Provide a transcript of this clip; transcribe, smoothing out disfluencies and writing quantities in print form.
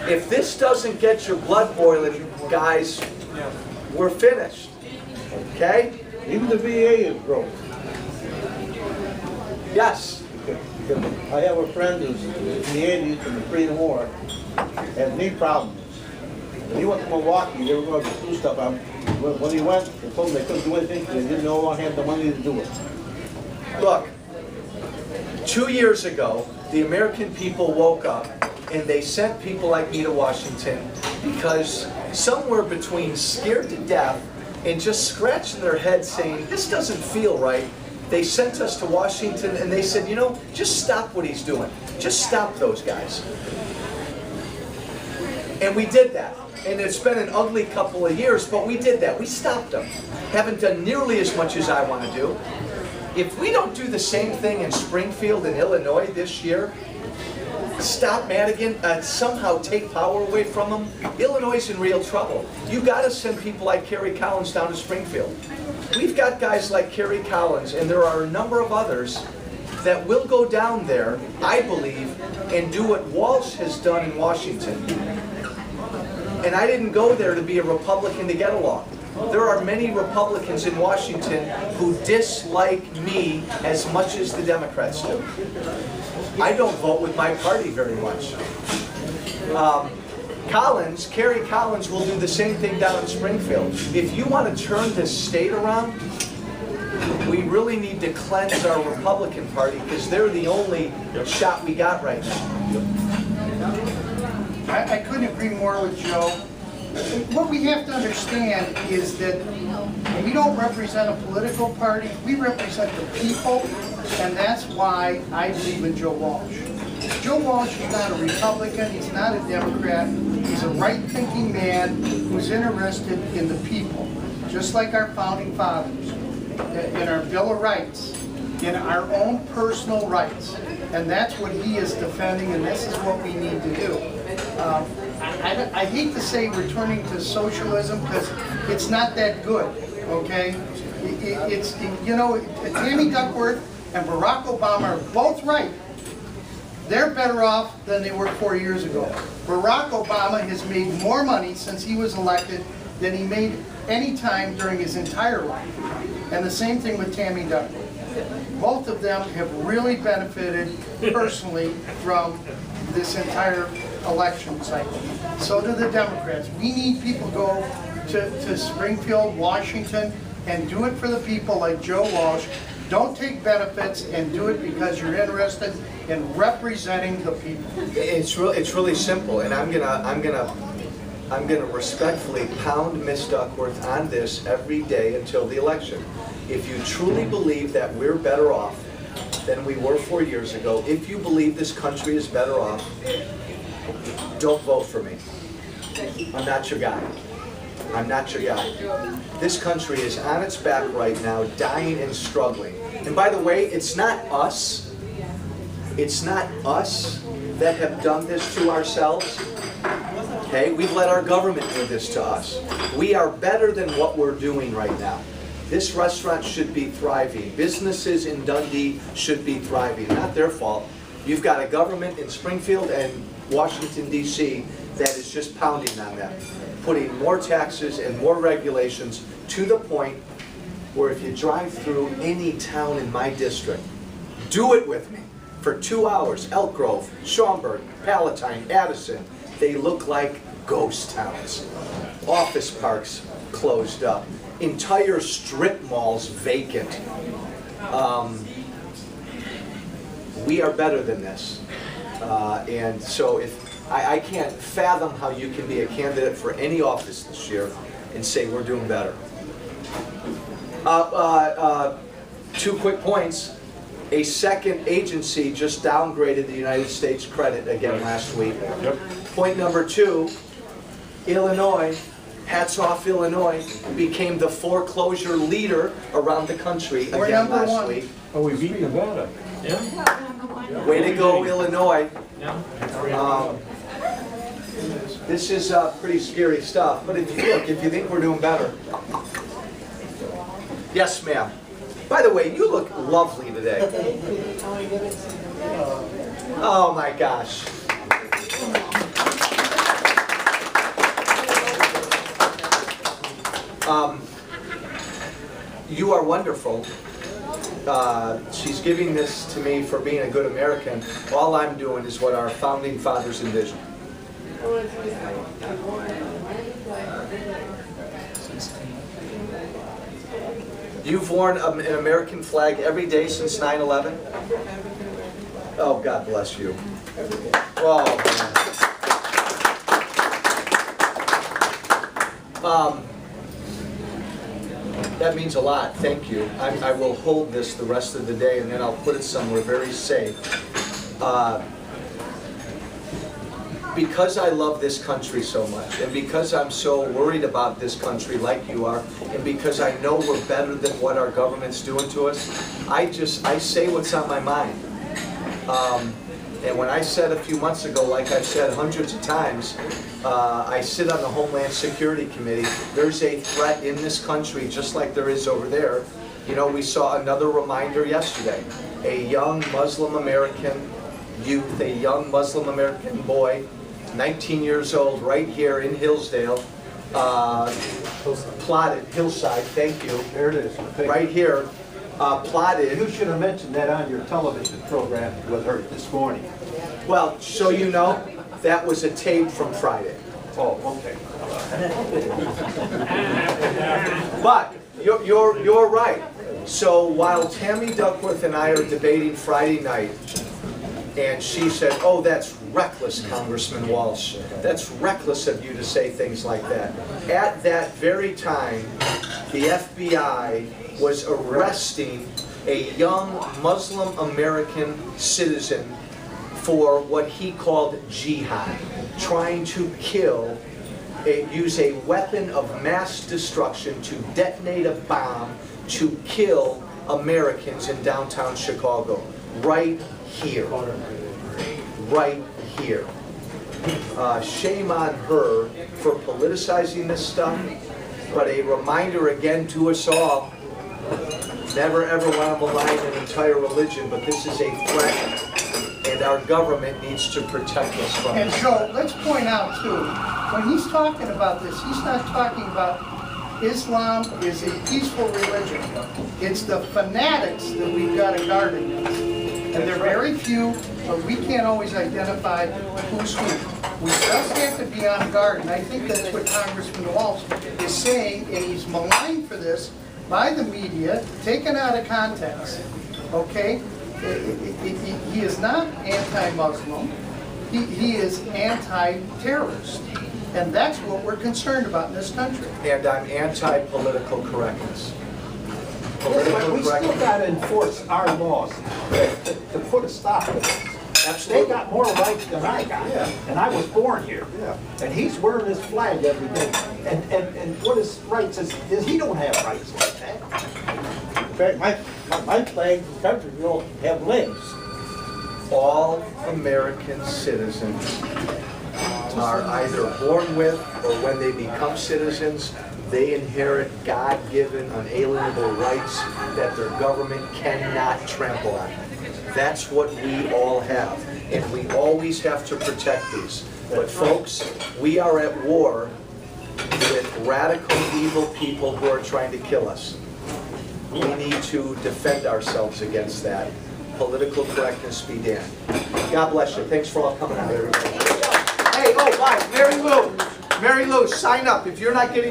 If this doesn't get your blood boiling, guys, we're finished. Okay? Even the VA is broke. Yes. I have a friend who's in the 80s from the Korean War, had knee problems. When he went to Milwaukee, they were going to do stuff. When he went, they told him they couldn't do anything because they didn't no longer have the money to do it. Look, 2 years ago, the American people woke up and they sent people like me to Washington because somewhere between scared to death and just scratching their head saying, this doesn't feel right, they sent us to Washington and they said, you know, just stop what he's doing. Just stop those guys. And we did that. And it's been an ugly couple of years, but we did that. We stopped them. Haven't done nearly as much as I want to do. If we don't do the same thing in Springfield and Illinois this year, stop Madigan, somehow take power away from them, Illinois is in real trouble. You got to send people like Kerry Collins down to Springfield. We've got guys like Kerry Collins, and there are a number of others that will go down there, I believe, and do what Walsh has done in Washington. And I didn't go there to be a Republican to get along. There are many Republicans in Washington who dislike me as much as the Democrats do. I don't vote with my party very much. Kerry Collins will do the same thing down in Springfield. If you want to turn this state around, we really need to cleanse our Republican Party because they're the only shot we got right now. I couldn't agree more with Joe. What we have to understand is that we don't represent a political party, we represent the people, and that's why I believe in Joe Walsh. Joe Walsh is not a Republican, he's not a Democrat, he's a right-thinking man who's interested in the people, just like our founding fathers, in our Bill of Rights, in our own personal rights. And that's what he is defending, and this is what we need to do. I hate to say returning to socialism because it's not that good, okay? You know, Tammy Duckworth and Barack Obama are both right. They're better off than they were 4 years ago. Barack Obama has made more money since he was elected than he made any time during his entire life. And the same thing with Tammy Duckworth. Both of them have really benefited personally from this entire election cycle. So do the Democrats. We need people to go to Springfield, Washington, and do it for the people like Joe Walsh. Don't take benefits and do it because you're interested in representing the people. It's really simple, and I'm gonna respectfully pound Ms. Duckworth on this every day until the election. If you truly believe that we're better off than we were 4 years ago, if you believe this country is better off, don't vote for me. I'm not your guy. I'm not your guy. This country is on its back right now, dying and struggling. And by the way, it's not us. It's not us that have done this to ourselves. Okay, we've let our government do this to us. We are better than what we're doing right now. This restaurant should be thriving. Businesses in Dundee should be thriving. Not their fault. You've got a government in Springfield and Washington, D.C. that is just pounding on them, putting more taxes and more regulations to the point where if you drive through any town in my district, do it with me, for 2 hours, Elk Grove, Schaumburg, Palatine, Addison, they look like ghost towns. Office parks closed up. Entire strip malls vacant. We are better than this. And so if I can't fathom how you can be a candidate for any office this year and say we're doing better. 2 quick points. A second agency just downgraded the United States credit again last week. Point number 2, Illinois, hats off Illinois, became the foreclosure leader around the country again last week. Oh, we beat Nevada. Yeah. Way to go, Illinois. This is pretty scary stuff, but if you think we're doing better. Yes, ma'am. By the way, you look lovely today. Oh my gosh. you are wonderful. She's giving this to me for being a good American. All I'm doing is what our founding fathers envisioned. You've worn an American flag every day since 9/11? Oh, God bless you. Oh, man. That means a lot, thank you. I will hold this the rest of the day and then I'll put it somewhere very safe. Because I love this country so much, and because I'm so worried about this country like you are, and because I know we're better than what our government's doing to us, I say what's on my mind. And when I said a few months ago, like I've said hundreds of times, I sit on the Homeland Security Committee, there's a threat in this country just like there is over there. You know, we saw another reminder yesterday. A young Muslim American youth, a young Muslim American boy, 19 years old, right here in Hillsdale, plotted, Hillside, thank you. There it is. Right here, plotted. You should have mentioned that on your television program with her this morning. Well, so you know, that was a tape from Friday. Oh, okay. But you're right. So while Tammy Duckworth and I are debating Friday night, and she said, "Oh, that's reckless, Congressman Walsh. That's reckless of you to say things like that." At that very time, the FBI was arresting a young Muslim American citizen for what he called jihad, trying to kill, use a weapon of mass destruction to detonate a bomb to kill Americans in downtown Chicago, right here. Right here. Shame on her for politicizing this stuff, but a reminder again to us all, never ever want to malign an entire religion, but this is a threat, and our government needs to protect us from it. And Joe, let's point out too, when he's talking about this, he's not talking about Islam is a peaceful religion. It's the fanatics that we've got to guard against. And they're very few, but we can't always identify who's who. We just have to be on guard, and I think that's what Congressman Walsh is saying, and he's maligned for this by the media, taken out of context, okay? He is not anti-Muslim, he is anti-terrorist. And that's what we're concerned about in this country. And I'm anti-political correctness. But we still got to enforce our laws to put a stop to this. Absolutely. They got more rights than I got, and I was born here. And he's wearing his flag every day. And what his rights is he don't have rights like that. In fact, my flag, country will have legs. All American citizens are either born with, or when they become citizens, they inherit God-given, unalienable rights that their government cannot trample on. That's what we all have, and we always have to protect these. But folks, we are at war with radical, evil people who are trying to kill us. We need to defend ourselves against that. Political correctness be damned. God bless you. Thanks for all coming out, everybody. Hey, oh, bye. Mary Lou, sign up. If you're not getting